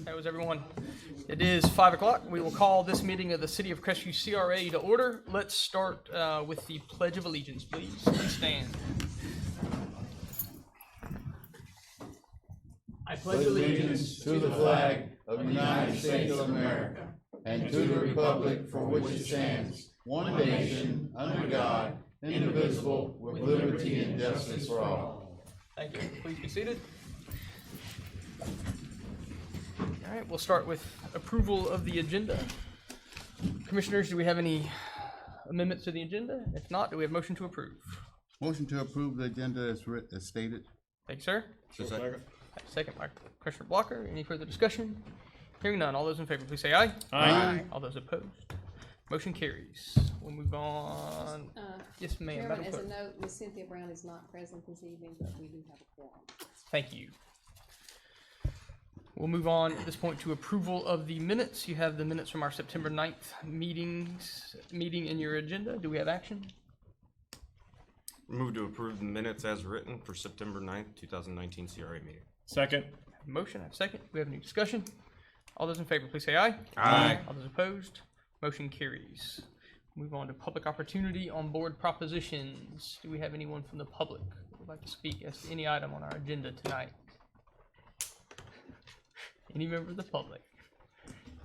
That was everyone. It is 5 o'clock. We will call this meeting of the City of Crestview CRA to order. Let's start with the Pledge of Allegiance, please. Please stand. I pledge allegiance to the flag of the United States of America and to the republic for which it stands, one nation, under God, indivisible, with liberty and justice for all. Thank you. Please be seated. All right, we'll start with approval of the agenda. Commissioners, do we have any amendments to the agenda? If not, do we have motion to approve? Motion to approve the agenda as stated. Thank you, sir. Second. Second by Commissioner Blocker. Any further discussion? Hearing none. All those in favor, please say aye. Aye. All those opposed? Motion carries. We'll move on. Yes, ma'am. Chairman, Madam as a Clerk. note, Ms. Cynthia Brown is not present this evening, but we do have a quorum. Thank you. We'll move on at this point to approval of the minutes. You have the minutes from our September 9th meeting in your agenda. Do we have action? Move to approve the minutes as written for September 9th, 2019 CRA meeting. Second. Motion, I have a second. Do we have any discussion? All those in favor, please say aye. Aye. All those opposed? Motion carries. Move on to public opportunity on board propositions. Do we have anyone from the public who would like to speak as to any item on our agenda tonight? Any member of the public?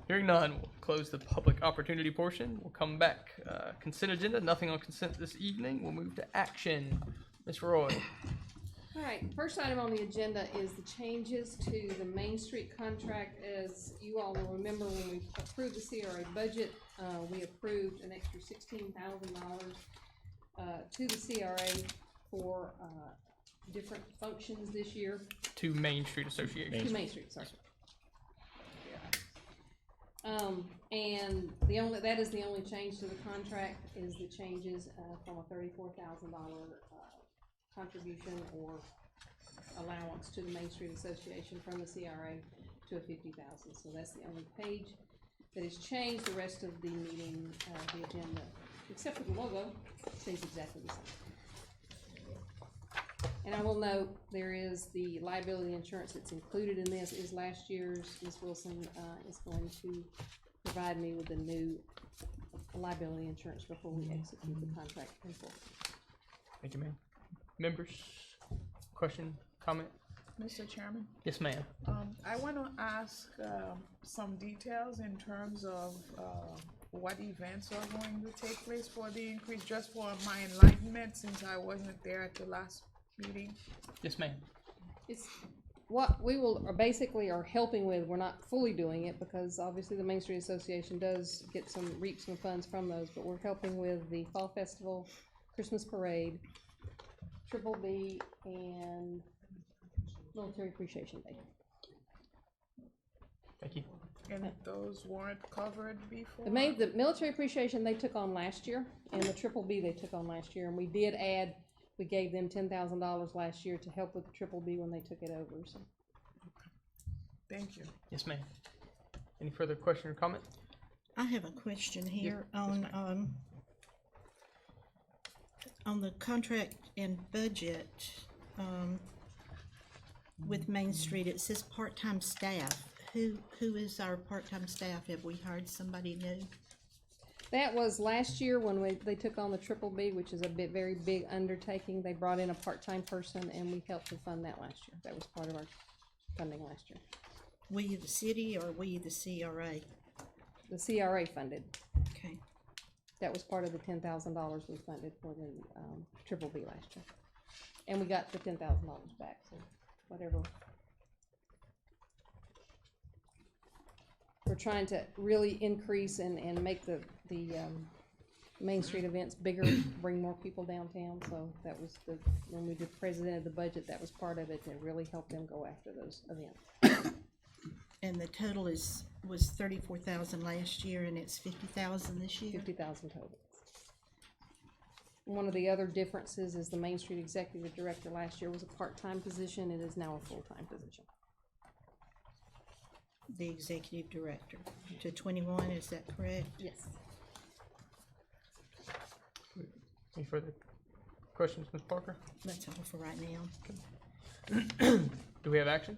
Hearing none, we'll close the public opportunity portion. We'll come back. Consent agenda, nothing on consent this evening. We'll move to action. Ms. Roy. All right, first item on the agenda is the changes to the Main Street contract. As you all will remember, when we approved the CRA budget, we approved an extra $16,000 to the CRA for different functions this year. To Main Street Association. To Main Street, sorry. And that is the only change to the contract, is the changes from a $34,000 contribution or allowance to the Main Street Association from the CRA to a $50,000. So that's the only page that has changed. The rest of the meeting, the agenda, except for the logo, stays exactly the same. And I will note, there is the liability insurance that's included in this is last year's. Ms. Wilson is going to provide me with the new liability insurance before we execute the contract in full. Thank you, ma'am. Members, question, comment? Mr. Chairman, Yes, ma'am. I want to ask some details in terms of what events are going to take place for the increase, just for my enlightenment, since I wasn't there at the last meeting. Yes, ma'am. It's what we basically are helping with. We're not fully doing it because obviously the Main Street Association does reap some funds from those, but we're helping with the Fall Festival, Christmas Parade, Triple B, and Military Appreciation Day. Thank you. And those weren't covered before? The Military Appreciation they took on last year, and the Triple B they took on last year, and we did add. We gave them $10,000 last year to help with the Triple B when they took it over. So. Thank you. Yes, ma'am. Any further question or comment? I have a question here on the contract and budget with Main Street. It says part-time staff. Who is our part-time staff? Have we hired somebody new? That was last year when they took on the Triple B, which is a very big undertaking. They brought in a part-time person, and we helped to fund that last year. That was part of our funding last year. We the city or we the CRA? The CRA funded. Okay. That was part of the $10,000 we funded for the Triple B last year, and we got the $10,000 back. So whatever. We're trying to really increase and make the Main Street events bigger, bring more people downtown. So that was when we presented the budget, that was part of it to really help them go after those events. And the total was $34,000 last year, and it's $50,000 this year. $50,000 total. One of the other differences is the Main Street Executive Director last year was a part-time position. It is now a full-time position. The executive director to 21, is that correct? Yes. Any further questions, Ms. Parker? That's all for right now. Do we have action?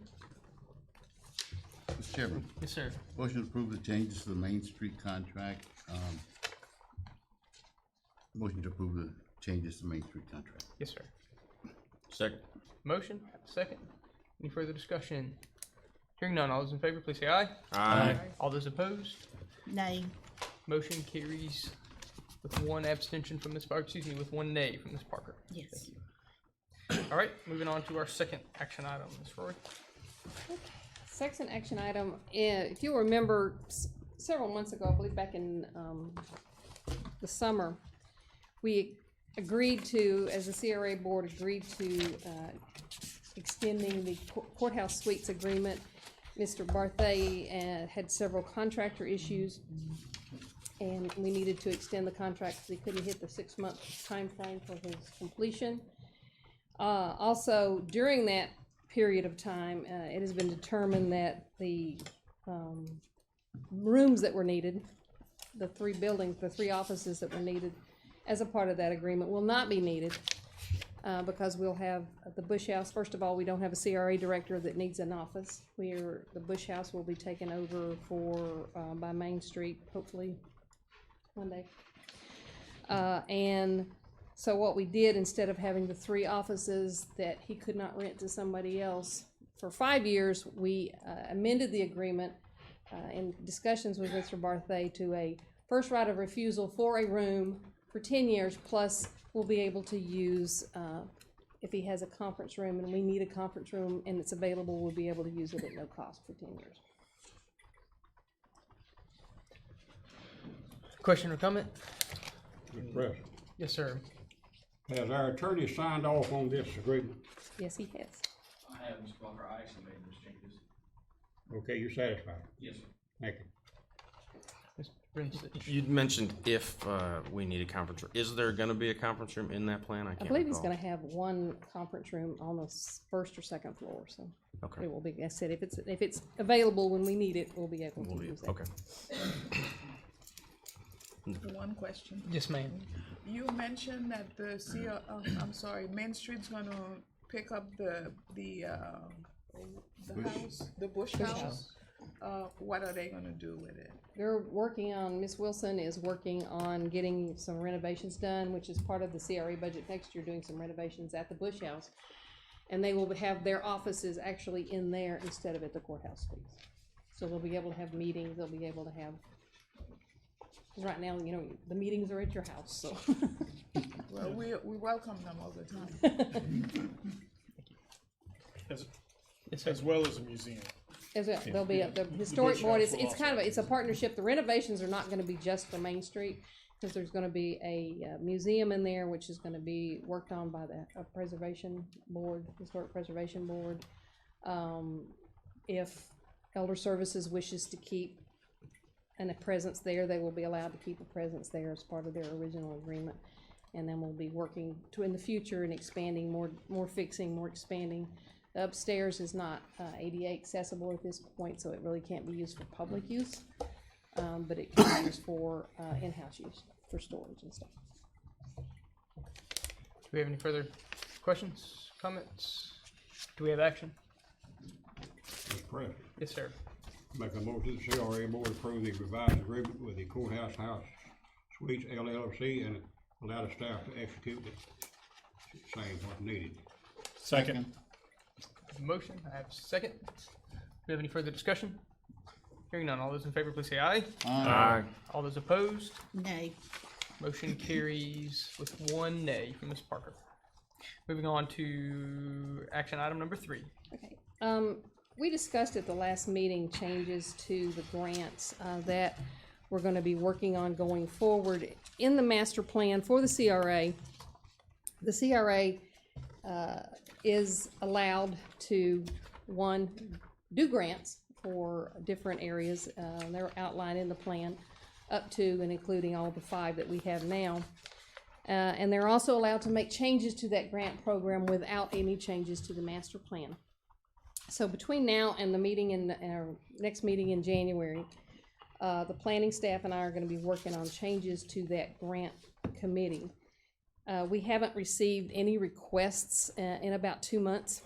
Mr. Chairman, Yes, sir. motion to approve the changes to the Main Street contract. Motion to approve the changes to Main Street contract. Yes, sir. Second. Motion, second. Any further discussion? Hearing none, all those in favor, please say aye. Aye. All those opposed? Nay. Motion carries with one abstention from Ms. Parker, excuse me, with one nay from Ms. Parker. Yes. All right, moving on to our second action item, Ms. Roy. Second action item, if you'll remember, several months ago, I believe back in the summer, we agreed to, as the CRA board, agreed to extending the courthouse suites agreement. Mr. Barthay had several contractor issues, and we needed to extend the contract because he couldn't hit the 6-month time frame for his completion. Also, during that period of time, it has been determined that the rooms that were needed, the 3 buildings, the 3 offices that were needed as a part of that agreement will not be needed because we'll have the Bush House. First of all, we don't have a CRA director that needs an office. The Bush House will be taken over by Main Street, hopefully one day. And so what we did, instead of having the 3 offices that he could not rent to somebody else for 5 years, we amended the agreement in discussions with Mr. Barthay to a first right of refusal for a room for 10 years, plus we'll be able to use, if he has a conference room and we need a conference room and it's available, we'll be able to use it at no cost for 10 years. Question or comment? Mr. President, Yes, sir. has our attorney signed off on this agreement? Yes, he has. I have, Mr. Walker, I actually made those changes. Okay, you're satisfied? Yes, sir. Thank you. Ms. Brinsich. You'd mentioned if we need a conference room. Is there gonna be a conference room in that plan? I I can't believe he's recall. gonna have one conference room on the first or second floor, so Okay. it will be, I said, if it's available when we need it, we'll be able We'll to be- use that. Okay. One question. Yes, ma'am. You mentioned that Main Street's gonna pick up the house, the Bush House. What are they gonna do with it? They're working on, Ms. Wilson is working on getting some renovations done, which is part of the CRA budget next year, doing some renovations at the Bush House. And they will have their offices actually in there instead of at the courthouse suites. So they'll be able to have meetings, they'll be able to have, 'cause right now, the meetings are at your house, so. Well, we welcome them all the time. As well as a museum. There'll be the historic Bush board, House it's will kind of, it's a partnership. The renovations are not gonna be just for Main Street, because there's gonna be a museum in there, which is gonna be worked on by the preservation board, historic preservation board. If Elder Services wishes to keep a presence there, they will be allowed to keep a presence there as part of their original agreement. And then we'll be working in the future and expanding, more fixing, more expanding. The upstairs is not ADA accessible at this point, so it really can't be used for public use, but it can be used for in-house use, for storage and stuff. Do we have any further questions, comments? Do we have action? Mr. President, Yes, sir. make a motion the CRA board approve the revised agreement with the Courthouse House Suites LLC and allow the staff to execute the same what needed. Second. Motion, I have a second. Do we have any further discussion? Hearing none, all those in favor, please say aye. Aye. All those opposed? Nay. Motion carries with one nay from Ms. Parker. Moving on to action item number 3. Okay, we discussed at the last meeting changes to the grants that we're gonna be working on going forward. In the master plan for the CRA is allowed to, one, do grants for different areas. They're outlined in the plan, up to and including all the 5 that we have now. And they're also allowed to make changes to that grant program without any changes to the master plan. So between now and the meeting in our next meeting in January, the planning staff and I are going to be working on changes to that grant committee. We haven't received any requests in about 2 months,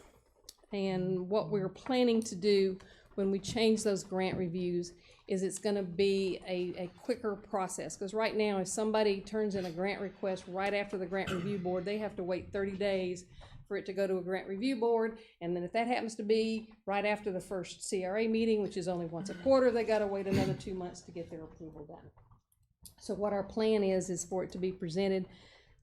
and what we're planning to do when we change those grant reviews is it's gonna be a quicker process. Because right now, if somebody turns in a grant request right after the grant review board, they have to wait 30 days for it to go to a grant review board. And then if that happens to be right after the first CRA meeting, which is only once a quarter, they gotta wait another 2 months to get their approval done. So what our plan is for it to be presented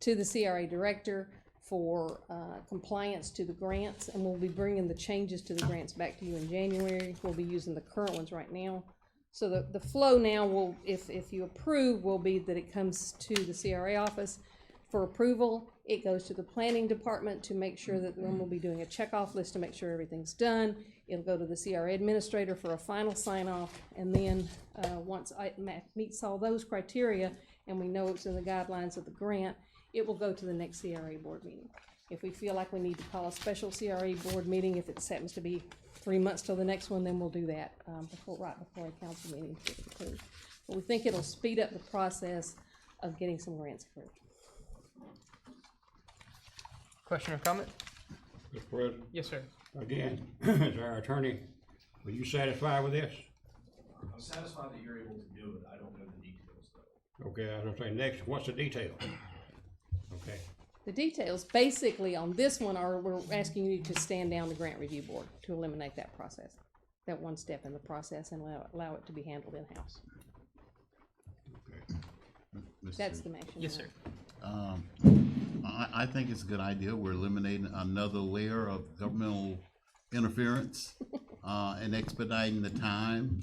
to the CRA director for compliance to the grants, and we'll be bringing the changes to the grants back to you in January. We'll be using the current ones right now. So the flow now will, if you approve, will be that it comes to the CRA office for approval. It goes to the planning department to make sure that then we'll be doing a checkoff list to make sure everything's done. It'll go to the CRA administrator for a final sign off, and then once it meets all those criteria and we know it's in the guidelines of the grant, it will go to the next CRA board meeting. If we feel like we need to call a special CRA board meeting, if it happens to be 3 months till the next one, then we'll do that right before a council meeting to get it approved. But we think it'll speed up the process of getting some grants approved. Question or comment? Mr. President, Yes, sir. again, as our attorney, are you satisfied with this? I'm satisfied that you're able to do it. I don't know the details though. Okay, I was gonna say, next, what's the detail? Okay, The details basically on this one are we're asking you to stand down the grant review board to eliminate that process, that one step in the process, and allow it to be handled in-house. okay. That's the motion. Yes, sir. I think it's a good idea. We're eliminating another layer of governmental interference and expediting the time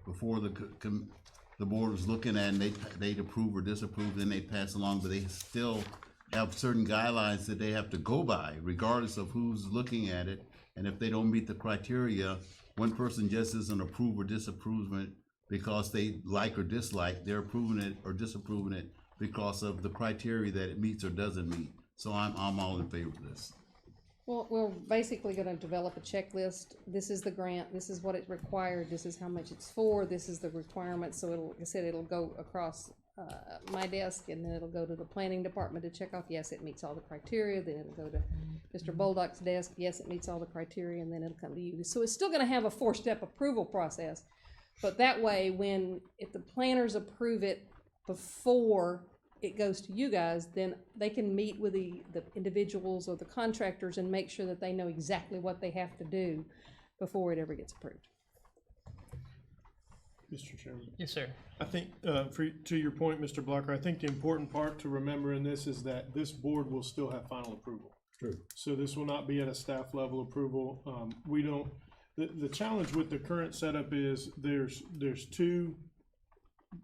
before the board was looking at, and they'd approve or disapprove, then they pass along, but they still have certain guidelines that they have to go by, regardless of who's looking at it. And if they don't meet the criteria, one person just isn't approve or disapprove it because they like or dislike. They're approving it or disapproving it because of the criteria that it meets or doesn't meet. So I'm all in favor of this. Well, we're basically gonna develop a checklist. This is the grant, this is what it required, this is how much it's for, this is the requirements. So it'll, like I said, it'll go across my desk, and then it'll go to the planning department to check off, yes, it meets all the criteria. Then it'll go to Mr. Boldock's desk, yes, it meets all the criteria, and then it'll come to you. So it's still gonna have a 4-step approval process, but that way, if the planners approve it before it goes to you guys, then they can meet with the individuals or the contractors and make sure that they know exactly what they have to do before it ever gets approved. Mr. Chairman. Yes, sir. I think, to your point, Mr. Blocker, I think the important part to remember in this is that this board will still have final approval. True. So this will not be at a staff level approval. We don't, the challenge with the current setup is there's 2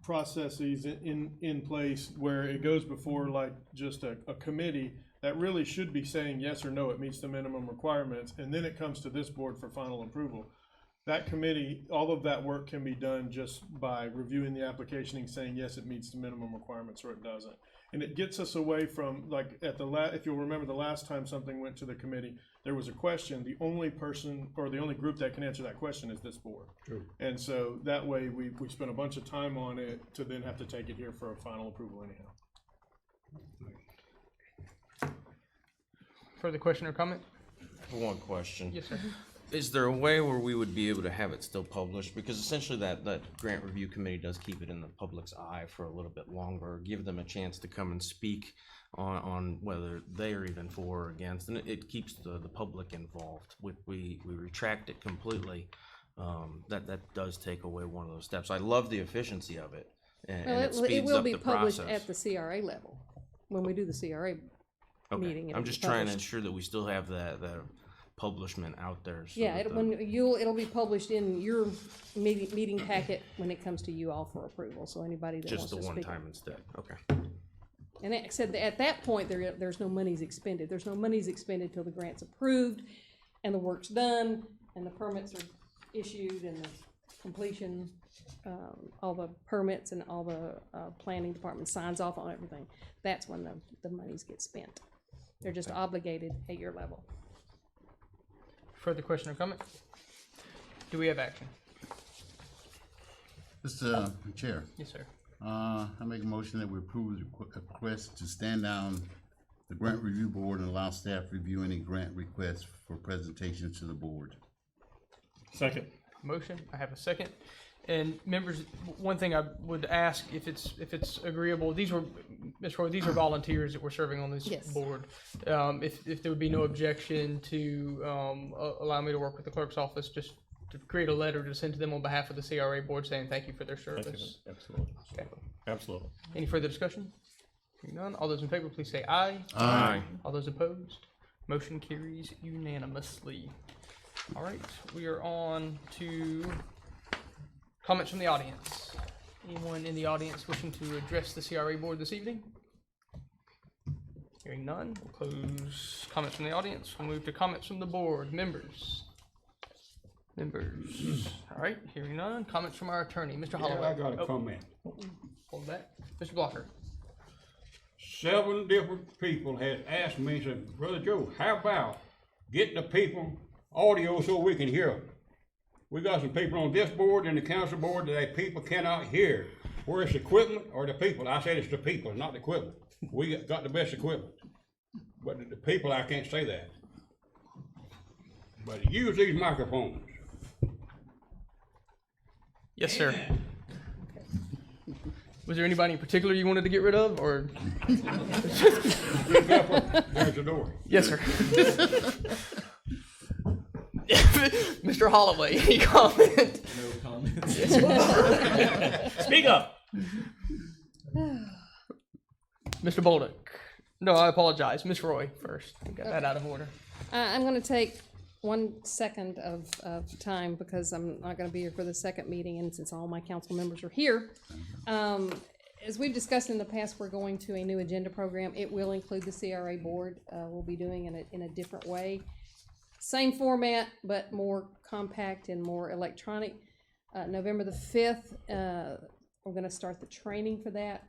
processes in place where it goes before like just a committee that really should be saying yes or no, it meets the minimum requirements, and then it comes to this board for final approval. That committee, all of that work can be done just by reviewing the application and saying yes, it meets the minimum requirements, or it doesn't. And it gets us away from, like, if you'll remember the last time something went to the committee, there was a question. The only person or the only group that can answer that question is this board. True. And so that way we spent a bunch of time on it to then have to take it here for a final approval anyhow. Further question or comment? One question. Yes, sir. Is there a way where we would be able to have it still published? Because essentially that grant review committee does keep it in the public's eye for a little bit longer, give them a chance to come and speak on whether they are even for or against, and it keeps the public involved. We retract it completely. That does take away one of those steps. I love the efficiency of it, and it speeds it will up be the published process. at the CRA level when we do the CRA meeting. I'm just trying to ensure that we still have the publishment out there. So Yeah, that it'll be published in your meeting packet when it comes to you all for approval. So anybody that just wants the to speak. one time instead. Okay. And like I said, at that point, there's no monies expended. There's no monies expended till the grant's approved and the work's done and the permits are issued and the completion, all the permits and all the planning department signs off on everything. That's when the monies get spent. They're just obligated at your level. Further question or comment? Do we have action? Mr. Chair, Yes, sir. I make a motion that we approve the request to stand down the grant review board and allow staff review any grant requests for presentation to the board. Second. Motion, I have a second. And members, one thing I would ask, if it's agreeable, these were, Ms. Roy, these are volunteers that were serving on this Yes. board. If there would be no objection to allow me to work with the clerk's office, just to create a letter to send to them on behalf of the CRA board saying thank you for their service. Absolutely. Okay. Absolutely. Any further discussion? Hearing none, all those in favor, please say aye. Aye. All those opposed? Motion carries unanimously. All right, we are on to comments from the audience. Anyone in the audience wishing to address the CRA board this evening? Hearing none, we'll close comments from the audience. We'll move to comments from the board. Members. All right, hearing none. Comments from our attorney, Mr. Holloway. Yeah, I got a comment. Hold that. Mr. Blocker. 7 different people has asked me, said, Brother Joe, how about getting the people audio so we can hear them? We got some people on this board and the council board that people cannot hear. Where it's equipment or the people? I said it's the people, not the equipment. We got the best equipment. But the people, I can't say that. But use these microphones. Yes, sir. Was there anybody in particular you wanted to get rid of, or? Be careful, there's the door. Yes, sir. Mr. Holloway, any comment? No comments. Speak up. Mr. Bolduc. No, I apologize. Miss Roy first. We got that out of order. I'm gonna take 1 second of time because I'm not gonna be here for the second meeting, and since all my council members are here. As we've discussed in the past, we're going to a new agenda program. It will include the CRA board. We'll be doing it in a different way. Same format, but more compact and more electronic. November the 5th, we're gonna start the training for that.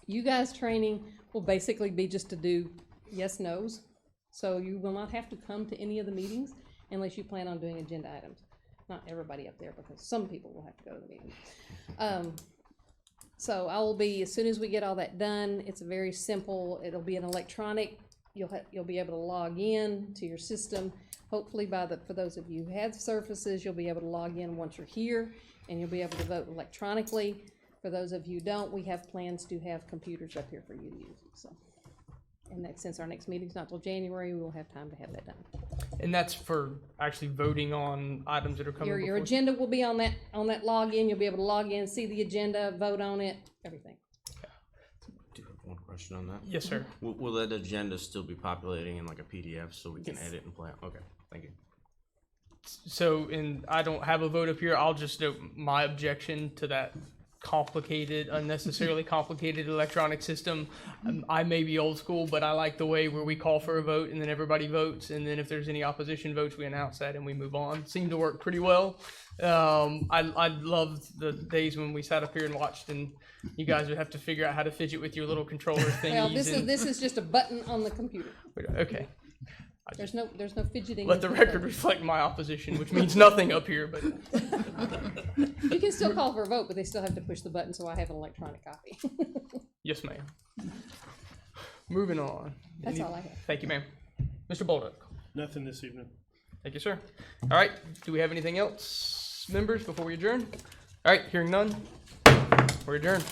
You guys' training will basically be just to do yes, no's. So you will not have to come to any of the meetings unless you plan on doing agenda items. Not everybody up there, because some people will have to go to the meeting. So I will be, as soon as we get all that done, it's very simple. It'll be an electronic. You'll be able to log in to your system. Hopefully for those of you who have Surfaces, you'll be able to log in once you're here, and you'll be able to vote electronically. For those of you who don't, we have plans to have computers up here for you to use. So, and that, since our next meeting's not till January, we will have time to have that done. And that's for actually voting on items that are coming Your before. agenda will be on that login. You'll be able to log in, see the agenda, vote on it, everything. Do you have one question on that? Yes, sir. Will that agenda still be populating in like a PDF so we can Yes. edit and play? Okay, thank you. So, and I don't have a vote up here. I'll just note my objection to that unnecessarily complicated electronic system. I may be old school, but I like the way where we call for a vote and then everybody votes, and then if there's any opposition votes, we announce that and we move on. Seemed to work pretty well. I loved the days when we sat up here and watched, and you guys would have to figure out how to fidget with your little controller thingies. Well, this is just a button on the computer. Okay. There's no fidgeting. Let the record reflect my opposition, which means nothing up here, but You can still call for a vote, but they still have to push the button, so I have an electronic copy. yes, ma'am. Moving on. That's all I have. Thank you, ma'am. Mr. Bolduc. Nothing this evening. Thank you, sir. All right, do we have anything else, members, before we adjourn? All right, hearing none, we're adjourned.